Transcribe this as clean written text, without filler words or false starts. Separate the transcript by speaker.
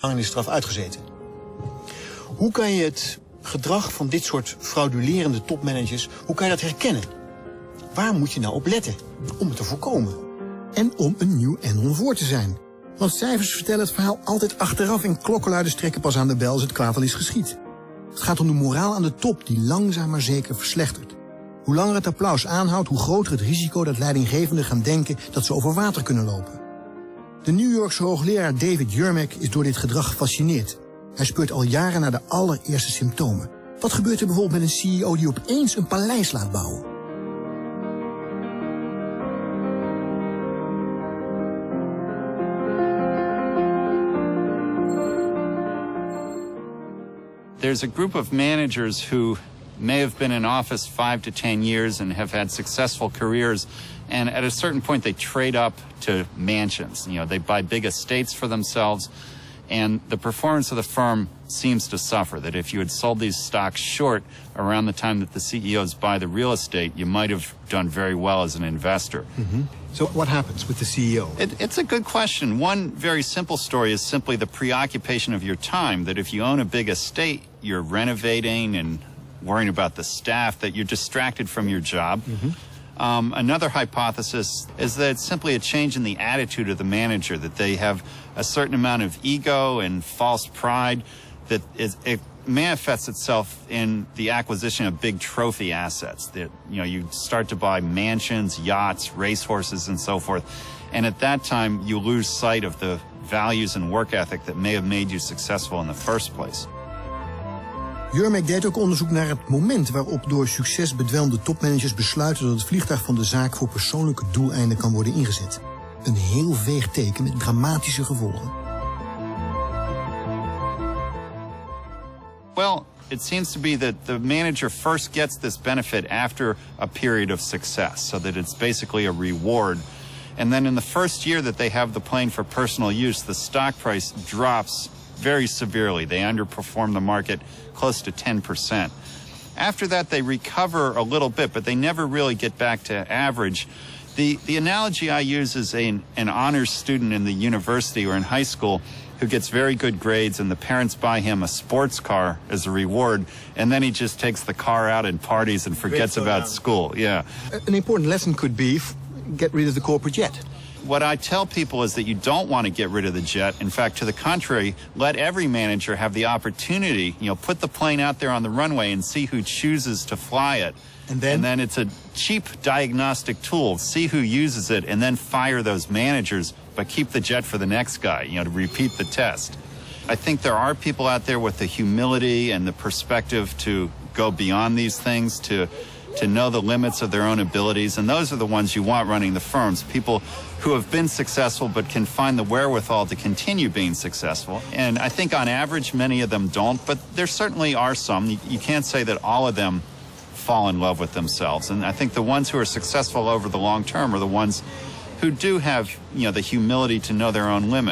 Speaker 1: gevangenisstraf uitgezeten. Hoe kan je het gedrag van dit soort fraudulerende topmanagers, hoe kan je dat herkennen? Waar moet je nou op letten om het te voorkomen?
Speaker 2: En om een nieuw Enron voor te zijn. Want cijfers vertellen het verhaal altijd achteraf en klokkenluiders trekken pas aan de bel als het kwaad al is geschied. Het gaat om de moraal aan de top die langzaam maar zeker verslechtert. Hoe langer het applaus aanhoudt, hoe groter het risico dat leidinggevenden gaan denken dat ze over water kunnen lopen. De New Yorkse hoogleraar David Yermack is door dit gedrag gefascineerd. Hij speurt al jaren naar de allereerste symptomen. Wat gebeurt er bijvoorbeeld met een CEO die opeens een paleis laat bouwen?
Speaker 3: There's a group of managers who may have been in office 5 to 10 years and have had successful careers, and at a certain point they trade up to mansions. You know, they buy big estates for themselves, and the performance of the firm seems to suffer. That if you had sold these stocks short around the time that the CEOs buy the real estate, you might have done very well as an investor.
Speaker 1: Mm-hmm. So what happens with the CEO?
Speaker 3: It's a good question. One very simple story is simply the preoccupation of your time, that if you own a big estate, you're renovating and worrying about the staff, that you're distracted from your job. Mm-hmm. Another hypothesis is that it's simply a change in the attitude of the manager, that they have a certain amount of ego and false pride that it manifests itself in the acquisition of big trophy assets. That, you know, you start to buy mansions, yachts, racehorses, and so forth. And at that time, you lose sight of the values and work ethic that may have made you successful in the first place.
Speaker 2: Yermack deed ook onderzoek naar het moment waarop door succes bedwelmde topmanagers besluiten dat het vliegtuig van de zaak voor persoonlijke doeleinden kan worden ingezet. Een heel veeg teken met dramatische gevolgen.
Speaker 3: Well, it seems to be that the manager first gets this benefit after a period of success, so that it's basically a reward. And then in the first year that they have the plane for personal use, the stock price drops very severely. They underperform the market close to 10%. After that, they recover a little bit, but they never really get back to average. The analogy I use is an honors student in the university or in high school who gets very good grades, and the parents buy him a sports car as a reward, and then he just takes the car out and parties and forgets about school. Yeah.
Speaker 1: An important lesson could be get rid of the corporate jet.
Speaker 3: What I tell people is that you don't want to get rid of the jet. In fact, to the contrary, let every manager have the opportunity, you know, put the plane out there on the runway and see who chooses to fly it.
Speaker 1: And
Speaker 3: then it's a cheap diagnostic tool. See who uses it and then fire those managers, but keep the jet for the next guy, you know, to repeat the test. I think there are people out there with the humility and the perspective to go beyond these things, to know the limits of their own abilities, and those are the ones you want running the firms. People who have been successful but can find the wherewithal to continue being successful. And I think on average many of them don't, but there certainly are some. You can't say that all of them fall in love with themselves. And I think the ones who are successful over the long term are the ones who do have, you know, the humility to know their own limits.